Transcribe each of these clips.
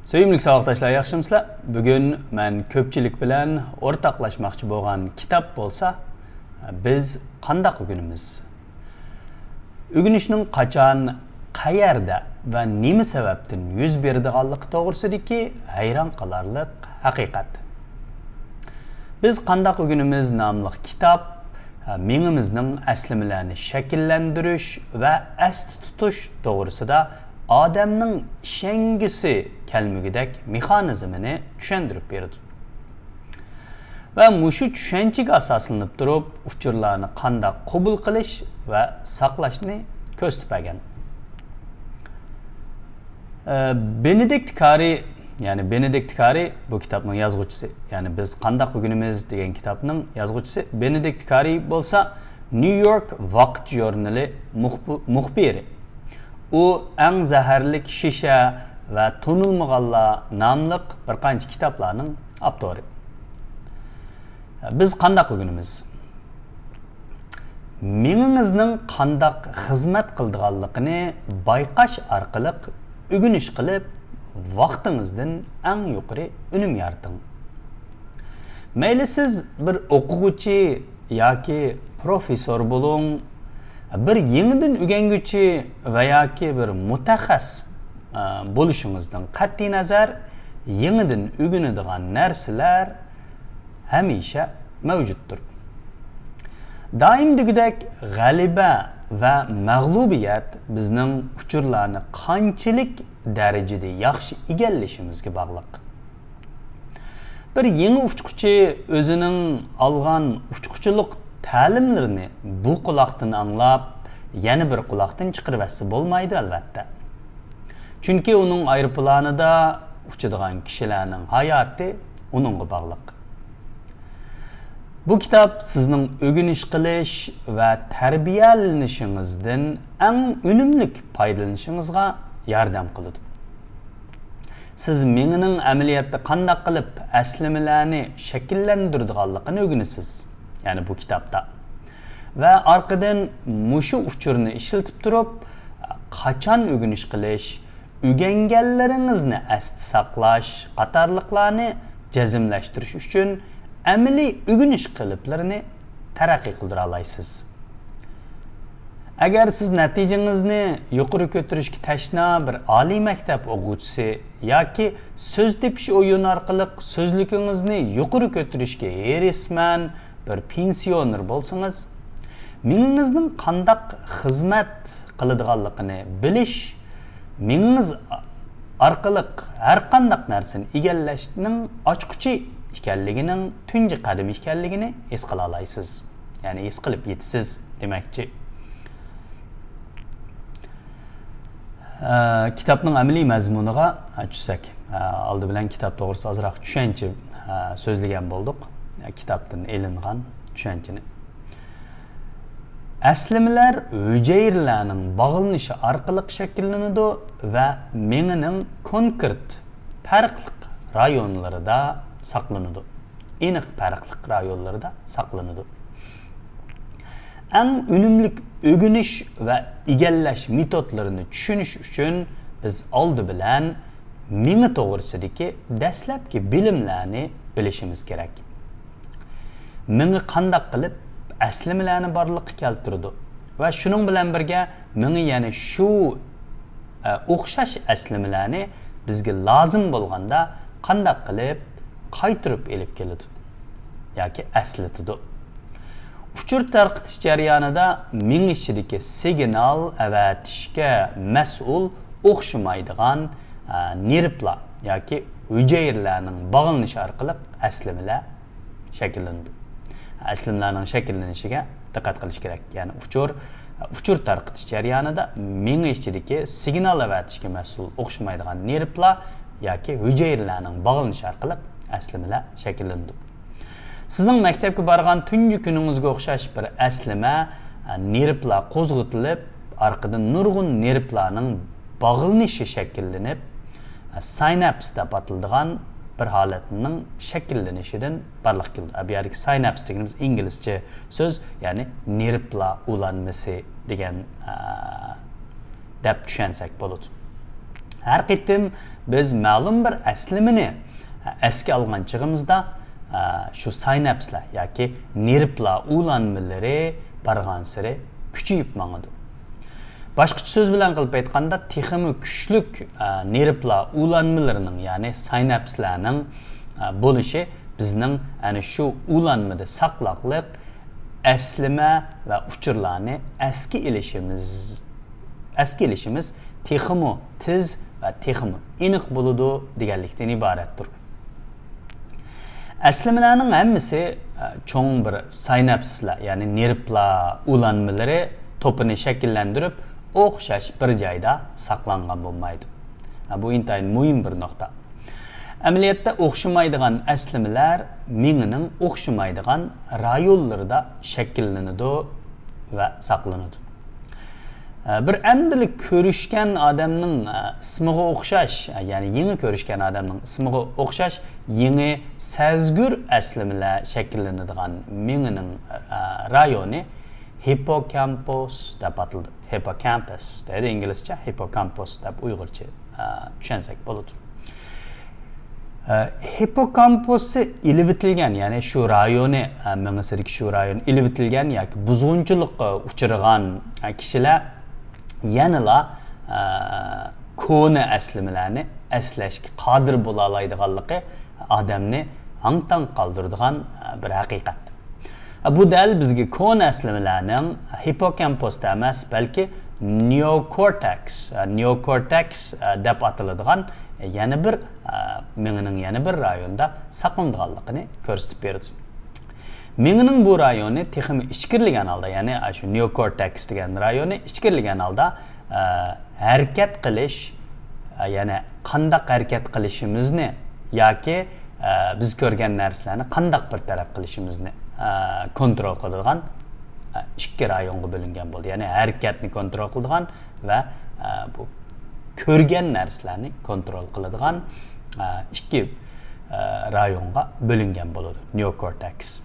Söyümlük savaştaşlar yaxşımsızlar. Bugün men köpçülük bilen ortaklaşmakçı bolgan kitap bolsa, biz qandaq ögünümüz? Ögünüşnün qaçan, qayerda ve nemi sebeptin yüz berdiganligi to'g'risidagi hayron qalarliq haqiqat. Biz qandaq ögünümüz namli kitap menimizning aslimlarni shakllantirish va asti tutish to'g'risida adamning ishengisi kelmigidek mexanizmini tushundirib berdi. Ve mushu tushunchaga asoslanib turib, uchurlarni qanday qabul qilish va saqlashni ko'z tutmagan. Benedict Carey bu kitapның yazgıçısı. Yani biz qandaq ögünümüz degan kitapның yazgıçısı Benedict Carey bolsa New York Vaqt jurnali muxbiri. O en zaharlik şişe ve tonulmağalla namlıq bir qancha kitaplarning avtori. Biz qandaq ögünümüz? Meningizning qandaq xizmat qildiganligini bayqash orqali ögünish qilib, vaqtingizdan eng yuqori unum yarating. Mayli siz bir o'quvchi yoki professor bo'ling, bir yenidan o'rganguvchi va yoki bir mutaxassis bo'lishingizdan qat'iy nazar, yenidan o'rganadigan narsalar hamisha mavjuddir. Doim degudek g'alaba va mag'lubiyat bizning uchurlarni qanchalik darajada yaxshi egallashimizga bog'liq. Bir yangi uchquchi o'zining olgan uchquchilik ta'limlarini bu quloqdan anglab, yana bir quloqdan chiqaribasi bo'lmaydi albatta. Chunki uning aeroplanida uchadigan kishilarning hayoti uningga bog'liq. Bu kitap sizning o'g'inish qilish va tarbiyalanishingizdan eng unumli foydalanishingizga yordam qiladi. Siz menining amaliyotda qanday qilib aslimalarni shakllantiradiganligini o'rganasiz. Yani bu kitapta. Ve arkadan mushu uchurni ishlatib turib, qachon o'rganish qilish, o'rganganlaringizni asti saqlash qatorliqlarni jazmlashtirish uchun amaliy o'rganish qiliplarini taraqqiy qildira olasiz. Agar siz natijangizni yuqori ko'tarishga tashna bir oliy maktab o'quvchisi yoki so'z tepish o'yin orqali so'zligingizni yuqori ko'tarishga erishman bir pensioner bo'lsangiz, meningizning qandaq xizmat qiladiganligini bilish, meningiz orqali har qandaq narsani egallashning ochquchi ekanligining tunji qadami ekanligini his qila olasiz. Ya'ni his qilib yetasiz demakchi. Kitapning amaliy mazmuniga tushsak, oldi bilan kitap to'g'risida ozroq tushuncha so'zlagan bo'ldik. Kitapdan elingan tushunchani. Aslimalar hücrelerin bağlanışı orqali shakllanadi va menining konkret farqli rayonlarida saqlanadi. Aniq farqli rayonlarda saqlanadi. Eng unumli o'rganish va egallash metodlarini tushunish uchun biz oldi bilan mengi to'g'risidagi dastlabki bilimlarni bilishimiz kerak. Mengi qandaq qilib aslimalarni borliqqa keltirdi va shuning bilan birga mengi yana shu o'xshash aslimalarni bizga lozim bo'lganda qandaq qilib qaytirib elib keladi yoki aslatadi. Uchur tarqitish jarayonida ming ichidagi signal avatishga mas'ul o'xshamaydigan nervlar yoki hujayralarning bog'lanishi orqali aslimalar shakllanadi. Aslimlarning shakllanishiga diqqat qilish kerak. Ya'ni uchur tarqitish jarayonida ming ichidagi signal avatishga mas'ul o'xshamaydigan nervlar yoki hujayralarning bog'lanishi orqali aslimalar shakllanadi. Sizning maktabga borgan tungi kuningizga o'xshash bir aslima nervlar qo'zg'atilib, orqadan nurg'un nervlarning bog'lanishi shakllanib, sinaps deb ataladigan bir holatning shakllanishidan barliq keldi. Bu yerdagi sinaps deganimiz inglizcha so'z, ya'ni nervlar ulanmasi degan deb tushunsak bo'ladi. Her qitim biz ma'lum bir aslimini eski algan çığımızda şu sinapslar yoki nervlar ulanmaları bargansiri küçüyüp mağıdı. Başqacha söz bilan qilib aytganda, texmi kuchlik nervlar ulanmalarının, ya'ni sinapslarning bo'lishi bizning ana shu ulanmada saqlaqliq eslime ve uçurlarni eski ilişimiz texmi tiz ve texmi aniq bo'ladi deganlikdan iboratdir. Eslimelerning hammasi cho'ng bir sinapslar, ya'ni nervlar ulanmalari to'pini shakllantirib, o'xshash bir joyda saqlangan bo'lmaydi. Bu intayin muhim bir nokta. Amaliyotda o'xshamaydigan aslimalar miyaning o'xshamaydigan rayonlarida shakllanadi va saqlanadi. Bir amdilik ko'rishgan odamning ismiga o'xshash, ya'ni yangi ko'rishgan odamning ismiga o'xshash yangi sezgur aslimalar shakllanadigan miyaning rayoni hippocampus deb ataladi. Hippocampus deydi inglizcha, hippocampus deb uyg'urcha tushunsak bo'ladi. Hippokampusi ilivitilgan, ya'ni shu rayoni, miyasidagi shu rayon ilivitilgan yoki buzg'unchilikqa uchragan kishilar yanala ko'na aslimalarni eslashga qodir bo'la oladiganligi odamni hang-tang qoldiradigan bir haqiqat. Bu dal bizga ko'na aslimalarning hippokampusda emas, balki neocortex deb ataladigan yana bir miyaning yana bir rayonda saqlanganligini ko'rsatib beradi. Miyaning bu rayoni texmi ichkirilgan holda, ya'ni shu neocortex degan rayoni ichkirilgan holda harakat qilish, ya'ni qandaq harakat qilishimizni yoki biz ko'rgan narsalarni qandaq bir taraf qilishimizni kontrol qiladigan ikki rayonga bo'lingan bo'ldi. Ya'ni harakatni kontrol qiladigan va bu ko'rgan narsalarni kontrol qiladigan ikki rayonga bo'lingan bo'ladi neocortex.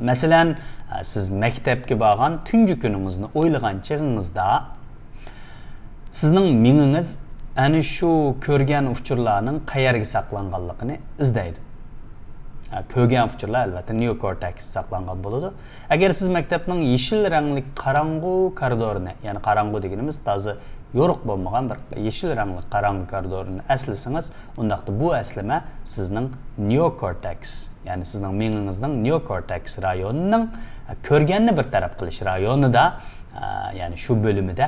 Masalan, siz maktabga borgan tungi kuningizni o'ylagan chig'ingizda sizning miyangiz ana shu ko'rgan uchurlarning qayerga saqlanganligini izlaydi. Ko'rgan uchurlar albatta neocortex saqlangan bo'ladi. Agar siz maktabning yeshil rangli qorong'u koridorini, ya'ni qorong'u deganimiz toza yo'riq bo'lmagan bir yeshil rangli qorong'u koridorini eslasangiz, undaqda bu eslama sizning neocortex, ya'ni sizning miyangizning neocortex rayonining ko'rganni bir taraf qilish rayonida, ya'ni shu bo'limida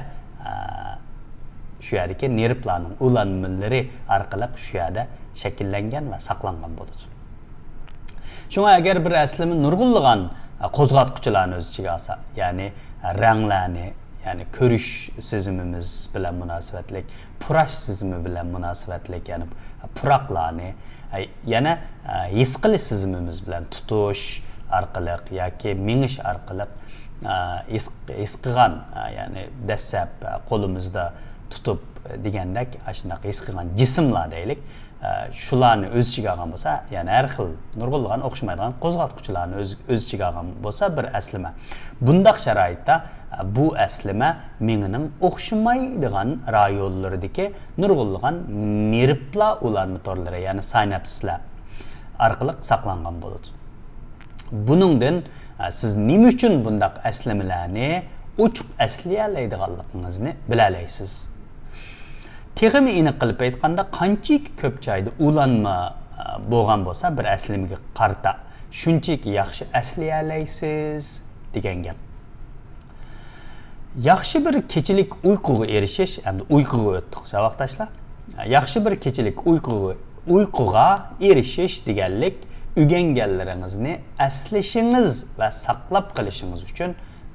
shu yerdagi nervlarning ulanmalari orqali shu yerda shakllangan va saqlangan bo'ladi. Şuna agar bir aslimi nurg'unlagan qo'zg'atuvchilarni o'z ichiga olsa, ya'ni ranglarni, ya'ni ko'rish sezimimiz bilan munosabatlik, purash sezimi bilan munosabatlik, ya'ni puraqlarni, yana his qilish sezimimiz bilan tutish orqali yoki mingish orqali his qilgan, ya'ni dastlab qo'limizda tutib degandek shunaqa his qilgan jismlar deylik, shularni o'z ichiga olgan bo'lsa, ya'ni har xil nurg'unlagan o'xshamaydigan qo'zg'atuvchilarni o'z ichiga olgan bo'lsa bir aslima. Bundaq sharoitda bu aslima miyaning o'xshamaydigan rayonlaridagi nurg'unlagan nervlar ulanma torlari, ya'ni sinapslar orqali saqlangan bo'ladi. Buningdan siz nima uchun bundaq aslimalarni ochiq aslaya oladiganligingizni bila olasiz. Texmi aniq qilib aytganda, qanchalik ko'p joyda ulanma bo'lgan bo'lsa, bir aslimaga qarta shunchaki yaxshi aslaya olasiz degan gap. Yaxshi bir kechilik uyquga erishish, endi uyquga o'tdik saboqdoshlar. Yaxshi bir kechilik uyquga erishish deganlik o'rganganlaringizni aslashingiz va saqlab qolishingiz uchun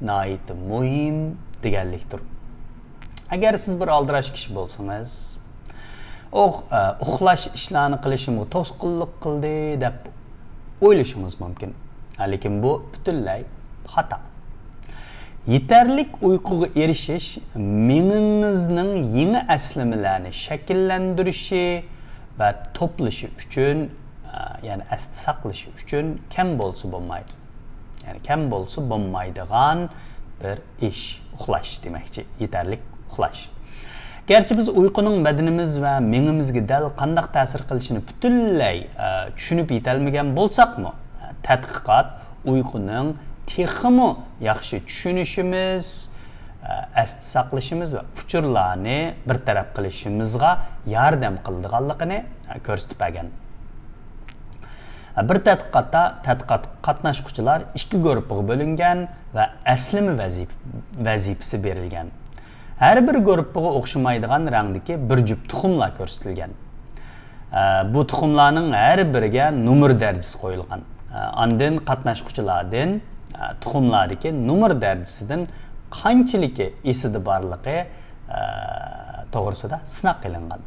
nihoyat muhim deganlikdir. Agar siz bir aldirash kishi bo'lsangiz, uxlash ishlarini qilishimga to'sqinlik qildi deb o'ylashingiz mumkin. Lekin bu butunlay xato. Yetarlik uyquga erishish miyangizning yangi aslimalarni shakllantirishi va to'plashi uchun, ya'ni asli saqlashi uchun kam bo'lsa bo'lmaydi. Ya'ni kam bo'lsa bo'lmaydigan bir ish uxlash demakchi, yetarlik uxlash. Gerçi biz uyquning bedenimiz va mengimizga dal qandaq ta'sir qilishini butunlay tushunib yetolmagan bo'lsaqmi, tadqiqot uyquning texmi yaxshi tushunishimiz, asli saqlashimiz va uchurlarni bartaraf qilishimizga yordam qiladiganligini ko'rsatib bergan. Bir tadqiqotda qatnashuvchilar ikki guruhga bo'lingan va aslimi vazifasi berilgan. Her bir guruhga o'xshamaydigan rangdagi bir jup tuxumlar ko'rsatilgan. Bu tuxumlarning har biriga nomer darajasi qo'yilgan. Ondan qatnashuvchilardan tuxumlardagi nomer darajasidan qanchiligi esida borligi to'g'risida sinab qilingan.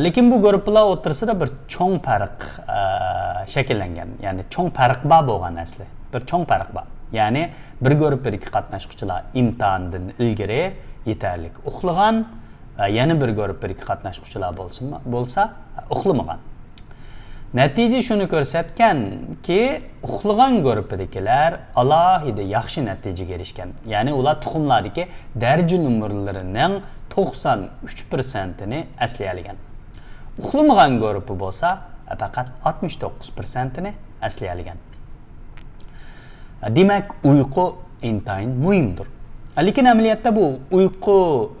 Lekin bu guruhlar o'rtasida bir cho'ng farq shakllangan. Ya'ni cho'ng farq bor bo'lgan asli. Bir cho'ng farq bor. Ya'ni bir guruhdagi qatnashuvchilar imtihondan ilgari yetarlik uxlagan, yana bir guruhdagi qatnashuvchilar bo'lsa uxlamagan. Natija shuni ko'rsatganki, uxlagan guruhdagilar alohida yaxshi natijaga erishgan. Ya'ni ular tuxumlardagi daraja nomerlarining 93%ni aslay olgan. Uxlamagan guruhi bo'lsa, faqat 69%ni aslay olgan. Demak, uyqu intayin muhimdir. Lekin amaliyotda bu uyqu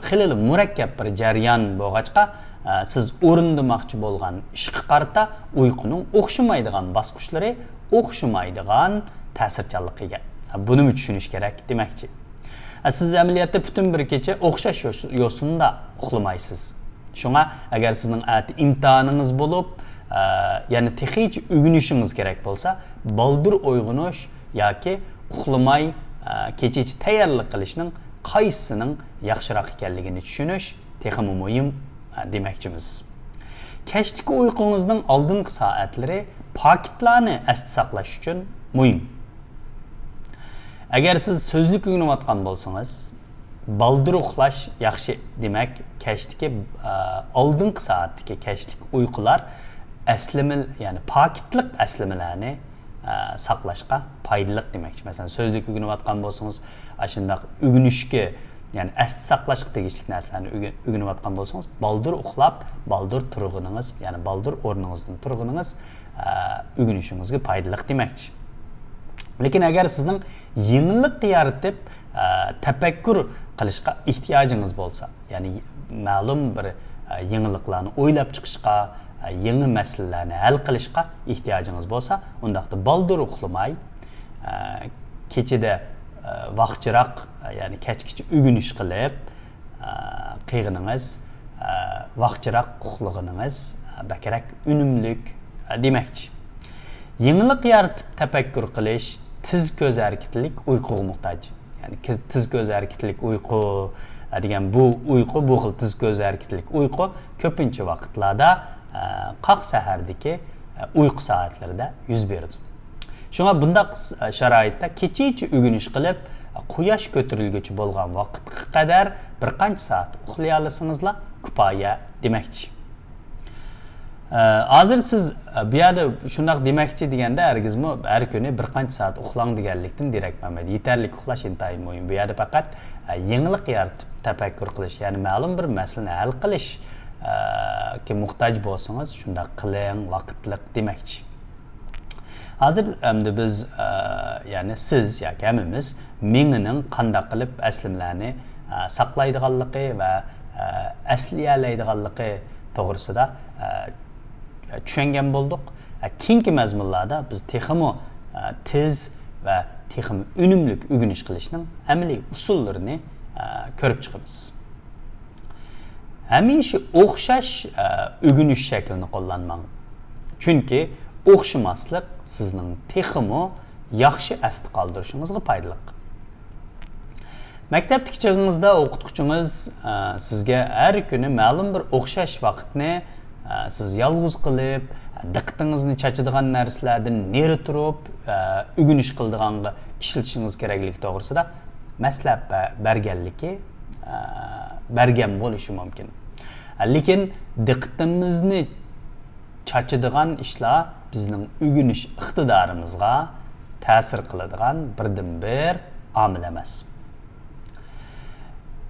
xilli murakkab bir jarayon bo'lg'achqa, siz o'rindamoqchi bo'lgan ishga qarata uyquning o'xshamaydigan bosqichlari o'xshamaydigan ta'sirchanligiga. Buni tushunish kerak demakchi. Siz amaliyotda butun bir kecha o'xshash yo'sinda uxlamaysiz. Shunga agar sizning imtihoningiz bo'lib, ya'ni texnik o'rganishingiz kerak bo'lsa, baldur uyg'onish yoki uxlamay kechichi tayyorlik qilishning qaysisining yaxshiroq ekanligini tushunish texmi muhim demakchimiz. Kechdagi uyqungizning oldingi soatlari paketlarni asli saqlash uchun muhim. Agar siz so'zlik o'rganayotgan bo'lsangiz, baldur uxlash yaxshi. Demak, kechdagi oldingi soatdagi kechlik uyqular aslimil, ya'ni paketlik aslimalarni saqlashga foydali demakchi. Masalan, so'zlik o'rganayotgan bo'lsangiz, ashundaq o'rganishga, ya'ni asli saqlashga tegishli narsalarni o'rganayotgan bo'lsangiz, baldur uxlab, baldur turg'uningiz, ya'ni baldur o'rningizdan turg'uningiz o'rganishingizga foydali demakchi. Lekin agar sizning yengillik yaratib tafakkur qilishga ehtiyojingiz bo'lsa, ya'ni ma'lum bir yengilliklarni o'ylab chiqishga, yangi masalalarni hal qilishga ehtiyojingiz bo'lsa, undaqda baldur uxlamay, kechida vaqtchiroq, ya'ni kechgacha o'rganish qilib, qiyg'iningiz, vaqtchiroq uxlag'iningiz bakarak unumlik demakchi. Yengillik yaratib tafakkur qilish tiz ko'z harakatlik uyquga muhtoj. Ya'ni tiz ko'z harakatlik uyqu degan bu xil tiz ko'z harakatlik uyqu ko'pincha vaqtlarda qaq sahardagi uyqu soatlarida yuz beradi. Shunga bundaq sharoitda kechichi o'rganish qilib, quyosh ko'tarilguncha bo'lgan vaqtga qadar bir qancha soat uxlay olasizlar, kifoya demakchi. Hozir siz bu yerda shundoq demakchi deganda hargizmi har kuni bir qancha soat uxlang deganlikdan derak bo'lmaydi. Yetarlik uxlash intayin muhim. Bu yerda faqat yengillik yaratib tafakkur qilish, ya'ni ma'lum bir masalani hal qilish ki muhtoj bo'lsangiz, shunda qiling, vaqtliq demakchi. Hozir endi biz, ya'ni siz yoki hammamiz mengining qanday qilib aslimlarni saqlaydiganligi va asliyalaydiganligi to'g'risida tushungan bo'ldik. Keyingi mazmunlarda biz texmi tez va texmi unumli o'rganish qilishning amaliy usullarini ko'rib chiqamiz. Hamisha o'xshash o'rganish shaklini qo'llanmang. Chunki o'xshamaslik sizning texmi yaxshi asli qoldirishingizga foydali. Maktabdagi chog'ingizda o'qituvchingiz sizga har kuni ma'lum bir o'xshash vaqtni siz yolg'iz qilib, diqqatingizni chachadigan narsalardan neri turib, o'rganish qildiganga ishlatishingiz kerakligi to'g'risida maslahat bergan bo'lishi mumkin. Lekin diqqatimizni chachadigan ishlar bizning o'rganish iqtidorimizga ta'sir qiladigan birdan-bir omil emas.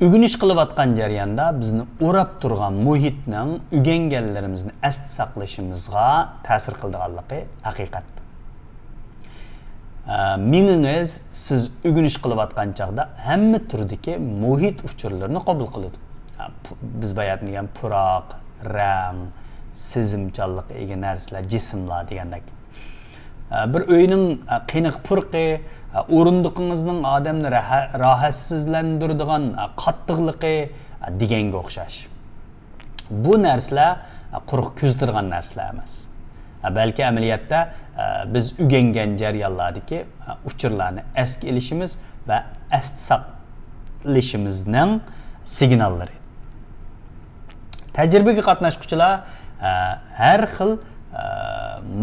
Ügünüş qılıbatqan jarayanda bizni o'rab turgan muhitning o'rganganlarimizni asli saqlashimizga ta'sir qildiganligi haqiqat. Minginiz siz ügünüş qılıbatqan chaqda hamma turdagi muhit uchurlarini qabul qiladi. Biz bayat degan puroq, rang, sezimchanlik ega narsalar, jismlar degandek. Bir uyning qiyniq purqi, o'rindiqingizning odamni rohatsizlantiradigan qattiqligi deganga o'xshash. Bu narsalar quruq ko'zdirgan narsalar emas. Balki amaliyotda biz o'rgangan jarayonlardagi uchurlarni esga ilishimiz va asli saqlashimizning signallari. Tajribaga qatnashuvchilar har xil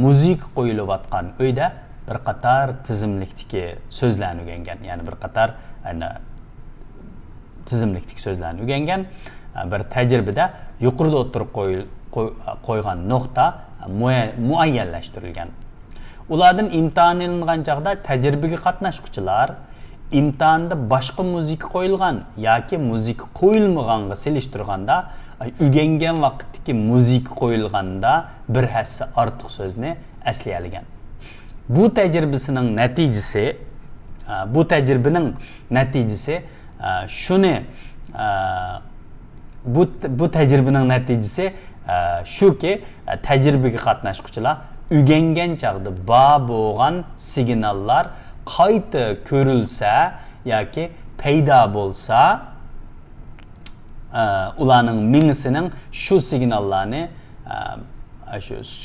muzik qo'yilayotgan uyda bir qator tizimlikdagi so'zlarni o'rgangan, ya'ni bir qator tizimlikdagi so'zlarni o'rgangan, bir tajribada yuqorida o'tirib qo'ygan nuqta muayyanlashtirilgan. Ulardan imtihon qilingan chaqda tajribaga qatnashuvchilar imtihonda boshqa muzik qo'yilgan yoki muzik qo'yilmaganga selishtirganda o'rgangan vaqtdagi muzik qo'yilganda bir hassa ortiq so'zni aslay olgan. Bu tajribaning natijasi shuni bu tajribaning natijasi shuki tajribaga qatnashuvchilar o'rgangan chaqda bo'lgan signallar qayta ko'rilsa yoki paydo bo'lsa, ularning mingisining shu signallarni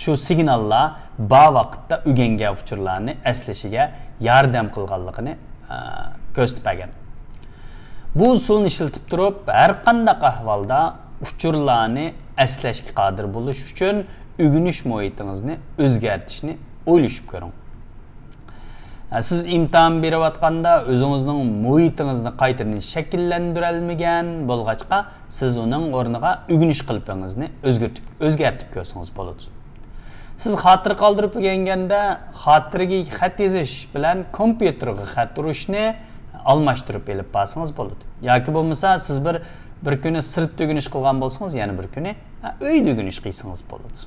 shu signallar ba vaqtda o'rgangan uchurlarni eslashiga yordam qilganligini ko'rsatgan. Bu usulni ishlatib turib, har qanday ahvolda uchurlarni eslashga qodir bo'lish uchun o'rganish muhitingizni o'zgartirishni o'ylashib ko'ring. Siz imtihon berayotganda o'zingizning muhitingizni qaytadan shakllantira olmagan bo'lg'achqa, siz uning o'rniga o'rganish qilibingizni o'zgartirib ko'rsangiz bo'ladi. Siz xotir qoldirib o'rganganda xotiriga xat yozish bilan kompyuterga xat urishni almashtirib elib borsangiz bo'ladi. Yoki bo'lmasa siz bir kuni sirtda o'rganish qilgan bo'lsangiz, yana bir kuni uyda o'rganish qilsangiz bo'ladi.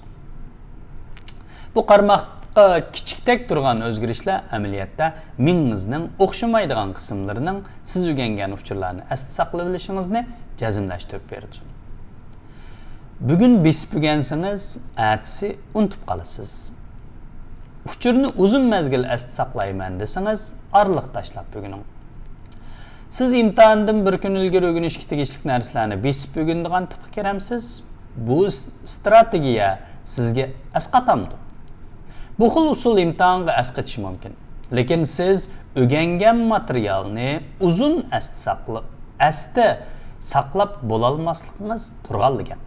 Bu qarmoq kichikdek turgan o'zgarishlar amaliyotda mingizning o'xshamaydigan qismlarining siz o'rgangan uchurlarni asli saqlab olishingizni jazmlashtirib beradi. Bugun besib o'rgansangiz, ertasi unutib qolasiz. Uchurni uzun mezgil asli saqlayman desangiz, orliq tashlab o'rganing. Siz imtihondan bir kun ilgari o'rganishga tegishli narsalarni besib o'rganadigan tipga kiramsiz. Bu strategiya sizga asqatamdi. Bu xil usul imtihonga asqatishi mumkin. Lekin siz o'rgangan materialni uzun asli saqlab bo'la olmasligingiz turganligan.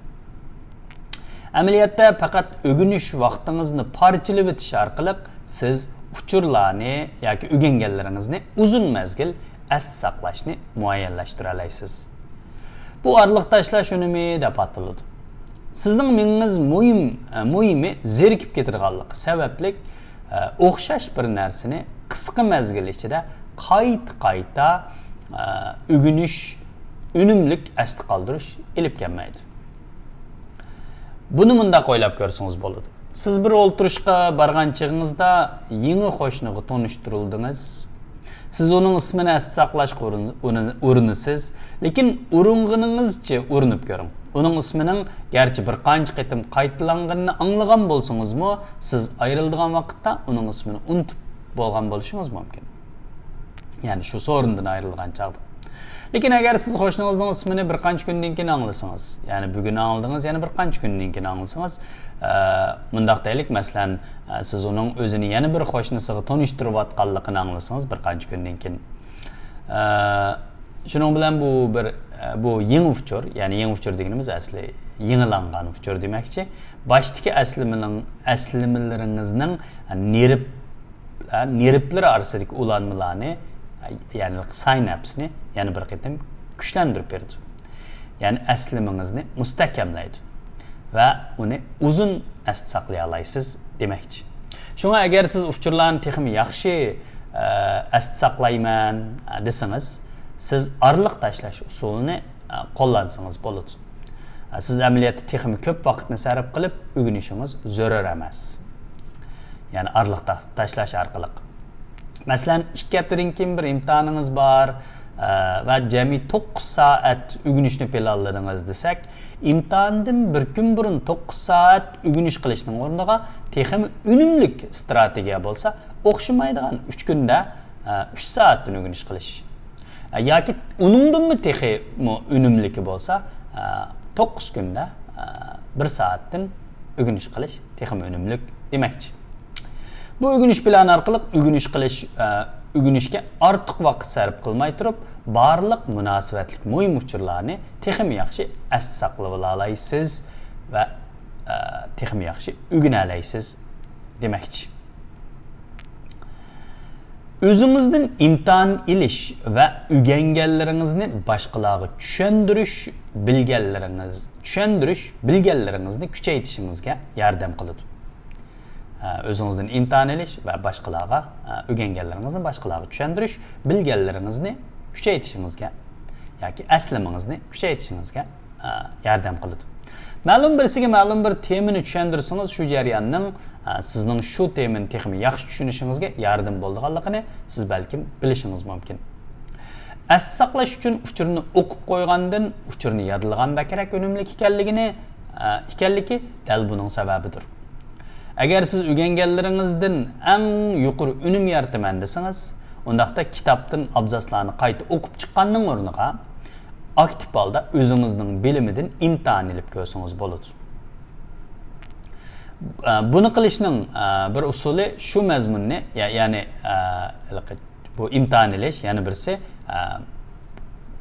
Amaliyotda faqat o'rganish vaqtingizni parchalab o'tish orqali siz uchurlarni yoki o'rganganlaringizni uzun mezgil asli saqlashni muayyanlashtira olasiz. Bu orliq tashlash unumi deb ataladi. Sizning mingiz muhimi zerikib ketirganligi sababli o'xshash bir narsani qisqa mezgil ichida qayta o'rganish, unumlik asli qoldirish ilib kelmaydi. Buni bunda qo'ylab ko'rsangiz bo'ladi. Siz bir o'ltirishga borgan chig'ingizda yangi qo'shniga tanishtirildingiz. Siz uning ismini asli saqlashga urinasiz, lekin uringaningizcha urinib ko'ring. Uning ismining garchi bir qancha qitim qaytalanganini anglagan bo'lsangiz-mu, siz ayrildigan vaqtda uning ismini unutib bo'lgan bo'lishingiz mumkin. Ya'ni shu o'rindan ayrilgan chaqda. Lekin agar siz qo'shningizning ismini bir qancha kundan keyin anglasangiz, ya'ni bugun angladingiz, yana bir qancha kundan keyin anglasangiz, mundaq deylik, masalan, siz uning o'zini yana bir qo'shnisiga tanishtirayotganligini anglasangiz bir qancha kundan keyin. Shuning bilan bu yangi uchur, ya'ni yangi uchur deganimiz asli yangilangan uchur demakchi. Boshdagi aslimalaringizning nervlar orasidagi ulanmalarni, ya'ni synapsni yana bir qitim kuchlantirib beradi. Ya'ni aslimingizni mustahkamlaydi va uni uzun asli saqlay olasiz demakchi. Shunga agar siz uchurlarni texnik yaxshi asli saqlayman desangiz, siz arliq tashlash usulini qo'llansangiz bo'ladi. Siz amaliyotda texmi ko'p vaqtni sarf qilib o'rganishingiz zarur emas. Ya'ni arliq tashlash orqali. Masalan, 2 haftadan keyin bir imtihoningiz bor va jami 9 soat o'rganishni planladingiz desak, imtihondan bir kun burun 9 soat o'rganish qilishning o'rniga texmi unumli strategiya bo'lsa, o'xshamaydigan 3 kunda 3 soatdan o'rganish qilish. Yoki uningdanmi texmi unumli bo'lsa, 9 kunda 1 soatdan o'rganish qilish texmi unumli demakchi. Bu o'rganish plani orqali o'rganishga ortiq vaqt sarf qilmay turib, barliq munosabatlik muhim uchurlarni texmi yaxshi asli saqlab olaysiz va texmi yaxshi o'rgana olasiz demakchi. O'zingizdan imtihon ilish va o'rganganlaringizni boshqalarga bilganlaringizni kuchaytirishingizga yordam qiladi. O'zingizdan imtihon ilish va boshqalarga o'rganganlaringizni boshqalarga tushuntirish, bilganlaringizni kuchaytirishingizga yoki aslamingizni kuchaytirishingizga yordam qiladi. Ma'lum bir temani tushuntirsangiz, shu jarayonning sizning shu temani texmi yaxshi tushunishingizga yordam bo'lganligini siz balkim bilishingiz mumkin. Asli saqlash uchun uchurni o'qib qo'ygandan uchurni yodlagan bakrak unumli ekanligi dal buning sababidir. Agar siz o'rganganlaringizdan eng yuqori unum yarataman desangiz, undaqda kitobdan abzaslarni qayta o'qib chiqqanning o'rniga aktiv holda o'zingizning bilimidan imtihon olib ko'rsangiz bo'ladi. Buni qilishning bir usuli shu mazmunni, ya'ni bu imtihon olish, yana birisi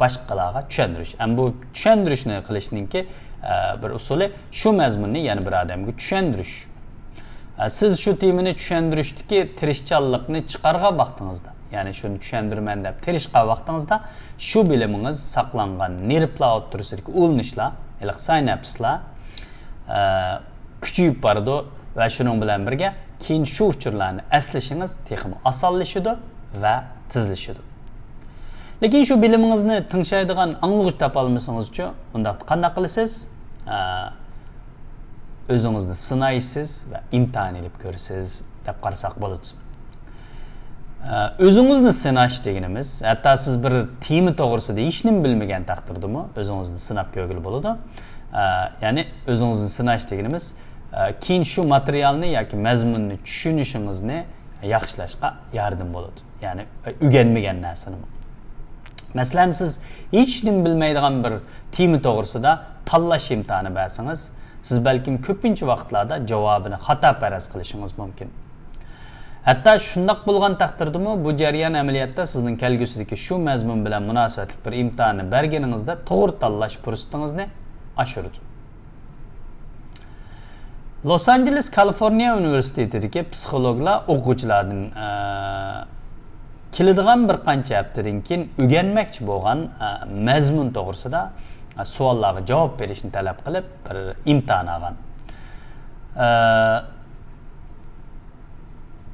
boshqalarga tushuntirish. Bu tushuntirishni qilishninki bir usuli shu mazmunni yana bir odamga tushuntirish. Siz shu temani tushuntirishdagi tirishchanlikni chiqargan vaqtingizda, ya'ni shuni tushuntirman deb tirishgan vaqtingizda shu bilimingiz saqlangan nervlar o'tirisidagi ulanishlar, sinapslar kuchayib boradi va shuning bilan birga keyin shu uchurlarni aslashingiz texmi osonlashadi va tezlashadi. Lekin shu bilimingizni tingshaydigan anglag'ich topa olmasangiz-chi, unda qanday qilasiz? O'zingizni sinaysiz va imtihon olib ko'rasiz deb qarasak bo'ladi. O'zingizni sinash deganimiz, hatto siz bir tema to'g'risida hech nima bilmagan taqdirdami, o'zingizni sinab ko'rgil bo'ladi. Ya'ni o'zingizni sinash deganimiz, keyin shu materialni yoki mazmunni tushunishingizni yaxshilashga yordam bo'ladi. Ya'ni o'rganmagan narsani. Masalan, siz hech nima bilmaydigan bir tema to'g'risida tanlash imtihoni bersangiz, siz balkim ko'pincha vaqtlarda javobini xato faraz qilishingiz mumkin. Hatto shundoq bo'lgan taqdirdami, bu jarayon amaliyotda sizning kelgusidagi shu mazmun bilan munosabatli bir imtihonni berganingizda to'g'ri tanlash fursatingizni oshiradi. Los Angeles, Kaliforniya universitetidagi psixologlar o'quvchilardan keladigan bir qancha haftadan keyin o'rganmoqchi bo'lgan mazmun to'g'risida savollarga javob berishni talab qilib bir imtihon olgan.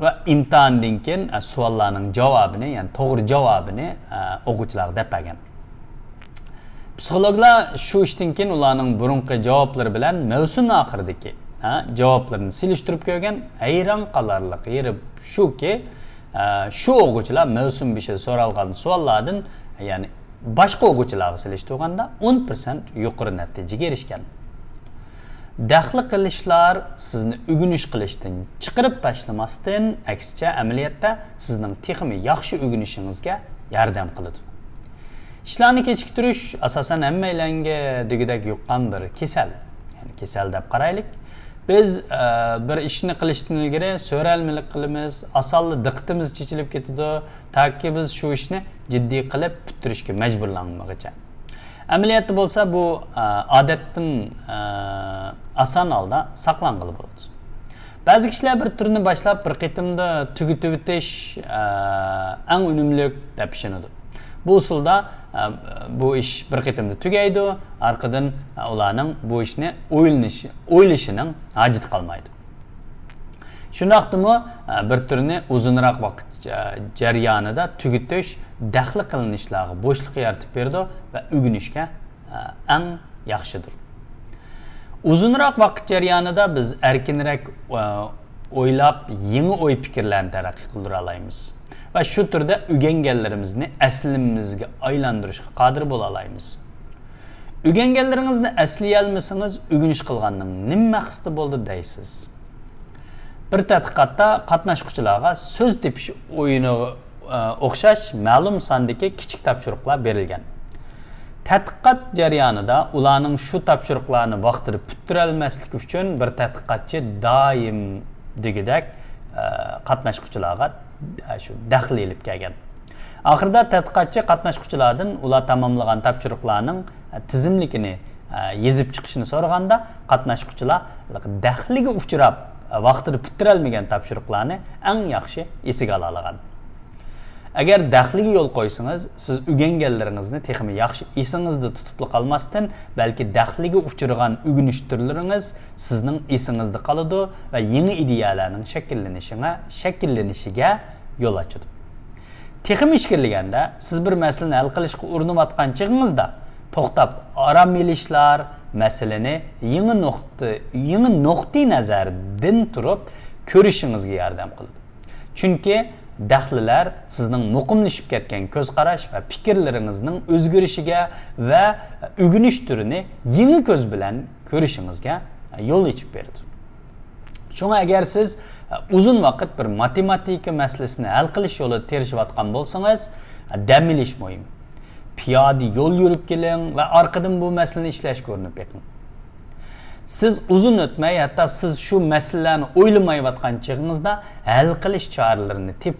Va imtihondan keyin savollarning javobini, ya'ni to'g'ri javobini o'quvchilarga bergan. Psixologlar shu ishdan keyin ularning burunqi javoblari bilan mavsum oxiridagi javoblarni silishtirib ko'rgan. Hayron qolarlik yeri shuki, shu o'quvchilar mavsum beshida so'ralgan savollardan, ya'ni boshqa o'quvchilarga silishtirganda 10% yuqori natijaga erishgan. Daxli qilishlar sizni o'rganish qilishdan chiqarib tashlamasdan, aksicha amaliyotda sizning texmi yaxshi o'rganishingizga yordam qiladi. Ishlarni kechiktirish asosan hammalarga degidek yuqqan bir kasal. Ya'ni kasal deb qaraylik. Biz bir ishni qilishdan ilgari so'ralmalik qilamiz, asonli diqqatimiz chechilib ketadi, taki biz shu ishni jiddiy qilib bitirishga majburlanmoqcha. Amaliyotda bo'lsa bu odatdan oson holda saqlanqili bo'ladi. Ba'zi kishilar bir turni boshlab bir qitimda tugutib o'tish eng unumli deb ishonadi. Bu usulda bu ish bir qitimda tugaydi, orqadan ularning bu ishni o'ylashining hojati qolmaydi. Shundaqdimi bir turni uzunroq vaqt jarayonida tugutish daxli qilinishlarga bo'shliq yaratib berdi va o'rganishga eng yaxshidir. Uzunroq vaqt jarayonida biz erkinroq o'ylab, yangi o'y fikrlarni taraqqiy qildira olamiz va shu turda o'rganganlarimizni aslimizga aylantirishga qodir bo'la olamiz. O'rganganlaringizni aslay olmasangiz, o'rganish qilganning nima maqsadi bo'ldi deysiz. Bir tadqiqotda qatnashuvchilarga so'z tepish o'yiniga o'xshash ma'lum sondagi kichik topshiriqlar berilgan. Tadqiqot jarayonida ularning shu topshiriqlarni vaqtida puttira olmaslik uchun bir tadqiqotchi doim degidek qatnashuvchilarga shu daxl elib kelgan. Oxirida tadqiqotchi qatnashuvchilardan ular tamomlagan topshiriqlarning tizimligini yezib chiqishini so'raganda, qatnashuvchilar daxliga uchrab vaqtida puttira olmagan topshiriqlarni eng yaxshi esiga ola olgan. Agar daxliga yo'l qo'ysangiz, siz o'rganganlaringizni texmi yaxshi esingizda tutib qolmasdan, balki daxliga uchirgan o'rganish turlaringiz sizning esingizda qoladi va yangi ideyalarning shakllanishiga yo'l ochadi. Texmi ishkirliganda siz bir masalani hal qilishga urinayotgan chig'ingizda to'xtab orom elishlar masalani yangi nuqtai nazardan turib ko'rishingizga yordam qiladi. Chunki daxlilar sizning muqimlashib ketgan ko'z qarash va fikrlaringizning o'zgarishiga va o'rganish turini yangi ko'z bilan ko'rishingizga yo'l ochib beradi. Shunga agar siz uzun vaqt bir matematika masalasini hal qilish yo'lida terishayotgan bo'lsangiz, dam olish muhim. Piyoda yo'l yurib keling va orqadan bu masalani ishlashga urinib beqing. Siz uzun o'tmay, hatto siz shu masalalarni o'ylamayotgan chig'ingizda hal qilish choralarini tep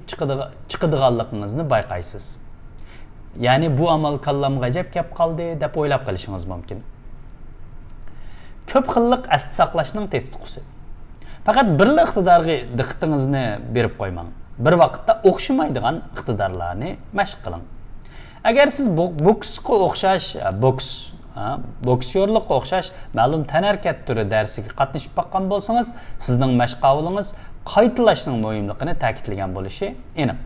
chiqadiganligingizni bayqaysiz. Ya'ni bu amal kallamga ajab kelib qoldi deb o'ylab qolishingiz mumkin. Ko'p xillik asli saqlashning tetqusi. Faqat bir iqtidorga diqqatingizni berib qo'ymang. Bir vaqtda o'xshamaydigan iqtidorlarni mashq qiling. Agar siz boksga o'xshash boksyorlikqa o'xshash ma'lum tanarkat turi darsiga qatnashib baqqan bo'lsangiz, sizning mashqavolingiz qaytilashning muhimligini ta'kidlagan bo'lishi aniq.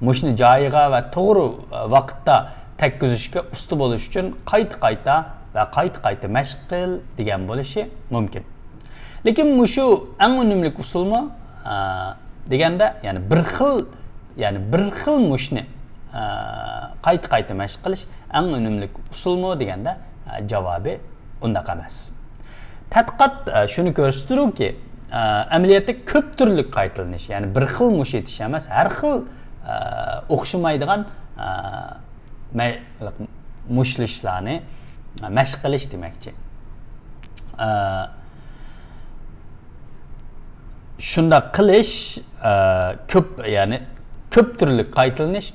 Mushni joyiga va to'g'ri vaqtda takkizishga usta bo'lish uchun qayta mashq qil degan bo'lishi mumkin. Lekin mushu eng unumli usulmi deganda, ya'ni bir xil mushni qayta mashq qilish eng unumli usulmi deganda javobi undaq emas. Tadqiqot shuni ko'rsatadiki, amaliyotda ko'p turli qaytilanish, ya'ni bir xil mush etish emas, har xil o'xshamaydigan mushlishlarni mashq qilish demakchi. Shunda qilish ko'p turli qaytilanish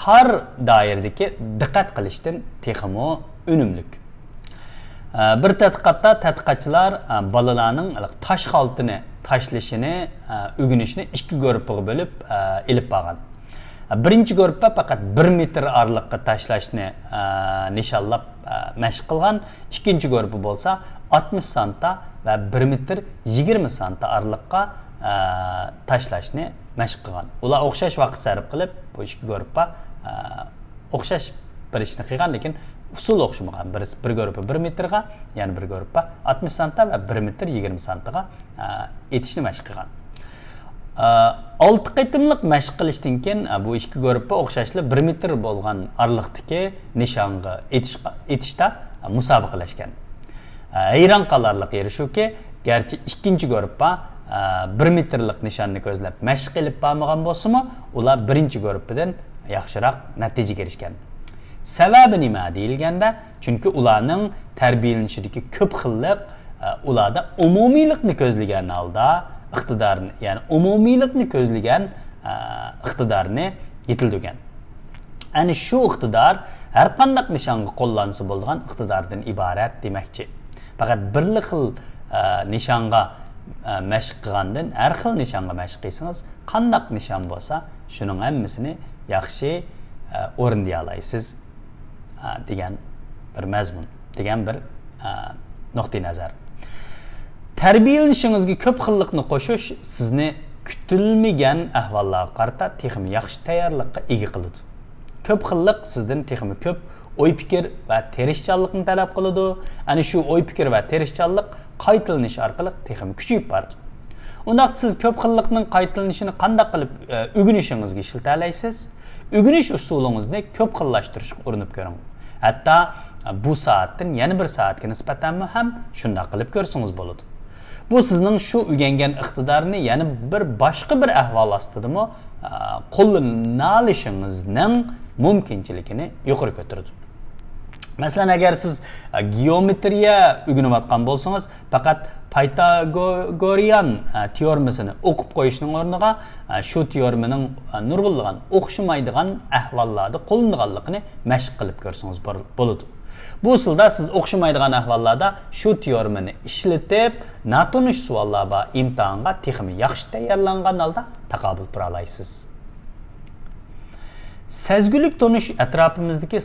tar doiradagi diqqat qilishdan texmo unumlik. Bir tadqiqotda tadqiqotchilar bolalarning tosh xaltini tashlashini, o'rganishni ikki guruhga bo'lib elib borgan. Birinchi guruhda faqat 1 metr oraliqqa tashlashni nishonlab mashq qilgan, ikkinchi guruhi bo'lsa 60 santa va 1 metr 20 santa oraliqqa tashlashni mashq qilgan. Ular o'xshash vaqt sarf qilib, bu ikki guruhga o'xshash bir ishni qilgan, lekin usul o'xshamagan. Bir guruhi 1 metrga, ya'ni bir guruhga 60 santa va 1 metr 20 santaga etishni mashq qilgan. 6 qitimliq mashq qilishdan keyin bu ikki guruhga o'xshashli 1 metr bo'lgan oraliqdagi nishonga etishda musobaqalashgan. Hayron qolarlik yeri shuki, garchi ikkinchi guruhga 1 metrlik nishonni ko'zlab mashq qilib bormagan bo'lsa-mu, ular birinchi guruhdan yaxshiroq natijaga erishgan. Sababi nima deyilganda, chunki ularning tarbiyalanishidagi ko'p xillik ularda umumiylikni ko'zlagan holda iqtidorni, ya'ni umumiylikni ko'zlagan iqtidorni yetildirgan. Ana shu iqtidor har qanday nishonga qo'llansa bo'lgan iqtidordan iborat demakchi. Faqat bir xil nishonga mashq qilgandan har xil nishonga mashq qilsangiz, qanday nishon bo'lsa, shuning hammasini yaxshi o'rinlay olasiz degan bir mazmun, degan bir nuqtai nazar. Tarbiyalanishingizga ko'p xillikni qo'shish sizni kutilmagan ahvollarga qarata texmi yaxshi tayyorlikqa ega qiladi. Ko'p xillik sizdan texmi ko'p o'y fikr va tirishchanlikni talab qiladi. Ana shu o'y fikr va tirishchanlik qaytilanish orqali texmi kuchayib boradi. Undaq siz ko'p xillikning qaytilanishini qanday qilib o'rganishingizga ishiltalaysiz? O'rganish usulingizni ko'p xillashtirishga urinib ko'ring. Hatto bu soatdan yana bir soatga nisbatan ham shunday qilib ko'rsangiz bo'ladi. Bu sizning shu o'rgangan iqtidorni yana bir boshqa bir ahvol ostidami qo'llana olishingizning mumkinchiligini yuqori ko'taradi. Masalan, agar siz geometriya o'rganayotgan bo'lsangiz, faqat Pythagorian teoremasini o'qib qo'yishning o'rniga shu teoremaning nurg'unlagan o'xshamaydigan ahvollarda qo'llanganligini mashq qilib ko'rsangiz bo'ladi. Bu usulda siz o'xshamaydigan ahvollarda shu teoremani ishlatib, natonish savollar va imtihonga texmi yaxshi tayyorlangan holda taqobil tura olasiz. Sezgilik tonish atrofimizdagi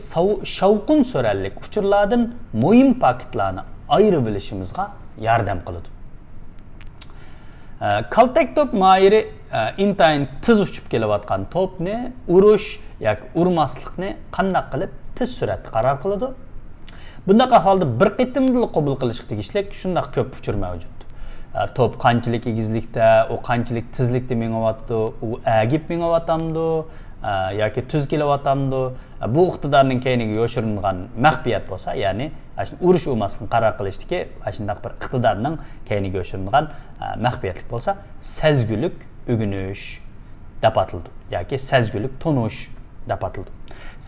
shavqin so'rallik uchurlardan muhim paketlarni ayirib bilishimizga yordam qiladi. Kaltak top mayri intayin tiz uchib kelayotgan topni urish yoki urmaslikni qanday qilib tiz suratda qaror qiladi. Bunday ahvolda bir qitimda qabul qilish tegishli shunday ko'p uchur mavjud. Top qanchalik egizlikda, u qanchalik tezlikda mengayotdi, u agib mengayotamdi yoki tuz kelayotamdi. Bu iqtidorning keyniga yoshiringan maxfiyat bo'lsa, ya'ni urish urmaslikni qaror qilishdagi shunday bir iqtidorning keyniga yoshiringan maxfiyatlik bo'lsa, sezgilik o'rganish deb atiladi yoki sezgilik tonish deb atiladi.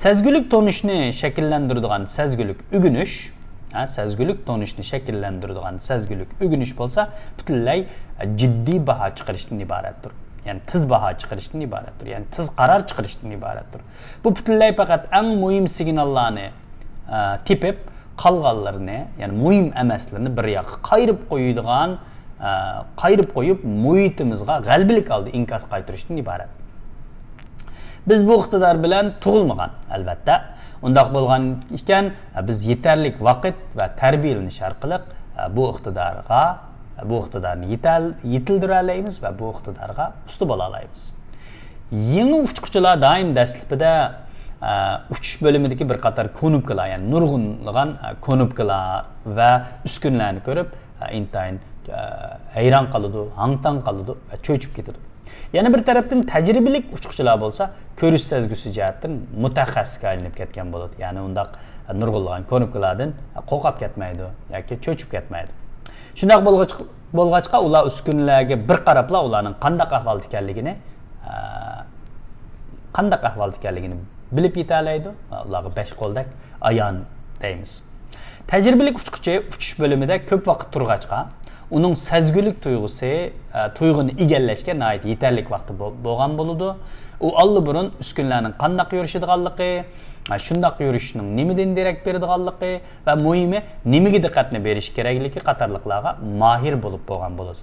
Sezgilik tonishni shakllantiradigan sezgilik o'rganish, sezgilik tonishni shakllantiradigan sezgilik o'rganish bo'lsa, butunlay jiddiy baho chiqarishdan iboratdir. Yani tiz baho chiqarishdan iboratdir. Yani tiz qaror chiqarishdan iboratdir. Bu butunlay faqat eng muhim signallarni tepib, qolganlarini, yani muhim emaslarni bir yoqqa qayirib qo'yib, muhitimizga g'albilik oldi inkas qaytarishdan iborat. Biz bu iqtidor bilan tug'ilmagan, albatta. Undaq bo'lgan ekan, biz yetarlik vaqt va tarbiyalanish orqali bu iqtidorni yetildira olamiz va bu iqtidorga usta bo'la olamiz. Yangi uchquchilar doim dastlabida uchish bo'limidagi bir qator konubkalar, ya'ni nurg'unlagan konubkalar va uskunlarni ko'rib, intayin hayron qoladi, hangtang qoladi va cho'chib ketadi. Yana bir tarafdan tajribalik uchquchilar bo'lsa, ko'rish sezgisi jihatdan mutaxassisga aylanib ketgan bo'ladi. Ya'ni undaq nurg'unlagan konubkalardan qo'rqib ketmaydi yoki cho'chib ketmaydi. Shunday bo'lg'achqa ular uskunlarga bir qarabla ularning qanday ahvolda ekanligini bilib yeta oladi. Ularga besh qo'ldak ayon deymiz. Tajribalik uchquchi uchish bo'limida ko'p vaqt turg'achqa uning sezgilik tuyg'uni egallashga nihoyat yetarli vaqti bo'lgan bo'ladi. U allburun uskunlarning qanday yurishadiganligi, shunday yurishning nimadan derak beradiganligi va muhimi nimaga diqqatni berish kerakligi qatorliqlarga mahir bo'lib bo'lgan bo'ladi.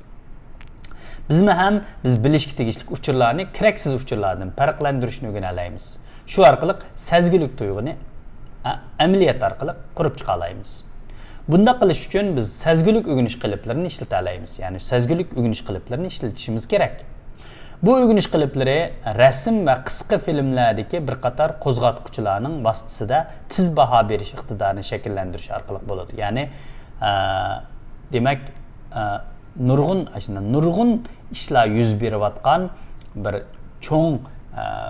Biz bilishga tegishli uchurlarni keraksiz uchurlardan farqlantirishni o'rganamiz. Shu orqali sezgilik tuyg'uni amaliyot orqali qurib chiqa olamiz. Bunda qilish uchun biz sezgilik o'rganish qiliplarini ishlata olamiz. Ya'ni sezgilik o'rganish qiliplarini ishlatishimiz kerak. Bu o'rganish qiliplari rasm va qisqa filmlardagi bir qator qo'zg'atuvchilarning vasitəsida tiz baho berish iqtidorini shakllantirish orqali bo'ladi. Ya'ni demak nurg'un ishlar yuz berayotgan bir cho'ng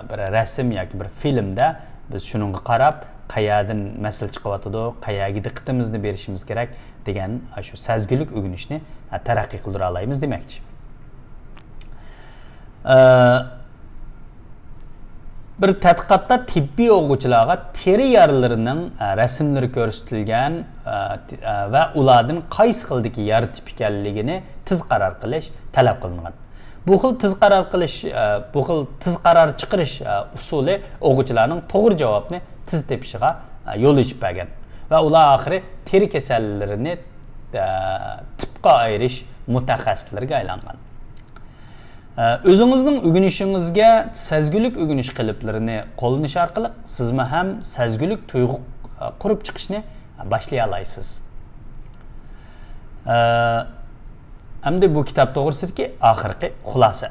bir rasm yoki bir filmda biz shuningga qarab qayerdan masal chiqyotidi, qayerga diqqatimizni berishimiz kerak degan shu sezgilik o'rganishni taraqqiy qildira olamiz demakchi. Bir tadqiqotda tibbiy o'quvchilarga teri yaralarining rasmlari ko'rsatilgan va ulardan qaysi xildagi yara tip ekanligini tiz qaror qilish talab qilingan. Bu xil tiz qaror chiqarish usuli o'quvchilarning to'g'ri javobni tiz tepishiga yo'l ochib bergan va ular oxiri teri kasallarini tipga ayirish mutaxassislariga aylangan. O'zingizning o'rganishingizga sezgilik o'rganish qiliplarini qo'llanish orqali sizmi ham sezgilik tuyg'u qurib chiqishni boshlay olasiz. Hamda bu kitap to'g'risidagi oxirgi xulosa.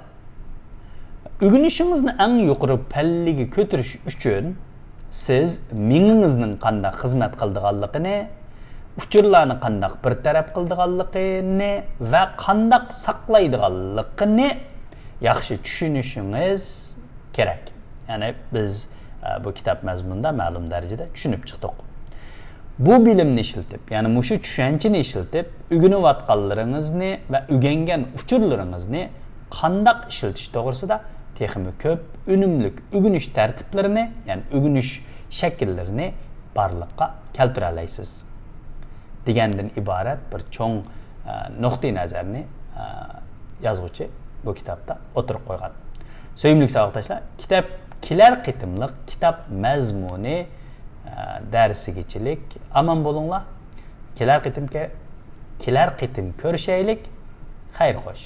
O'rganishingizning eng yuqori pallaga ko'tarish uchun siz mingingizning qanday xizmat qildiganligini, uchurlarni qanday bir taraf qildiganligini va qanday saqlaydiganligini yaxshi tushunishingiz kerak. Ya'ni biz bu kitap mazmunida ma'lum darajada tushunib chiqdik. Bu bilimni ishlatib, ya'ni mushu tushunchani ishlatib, o'rganayotganlaringizni va o'rgangan uchurlaringizni qanday ishlatish to'g'risida texmi ko'p unumlik o'rganish tartiblarini, ya'ni o'rganish shakllarini barliqqa keltira olasiz. Degandan iborat bir cho'ng nuqtai nazarni yozuvchi bu kitobda o'tirib qo'ygan. Sevimli savatdoshlar, kitap kelar qitimliq kitap mazmuni darsigachilik aman bo'linglar. Kelar qitim ko'rishaylik. Xayr xo'sh.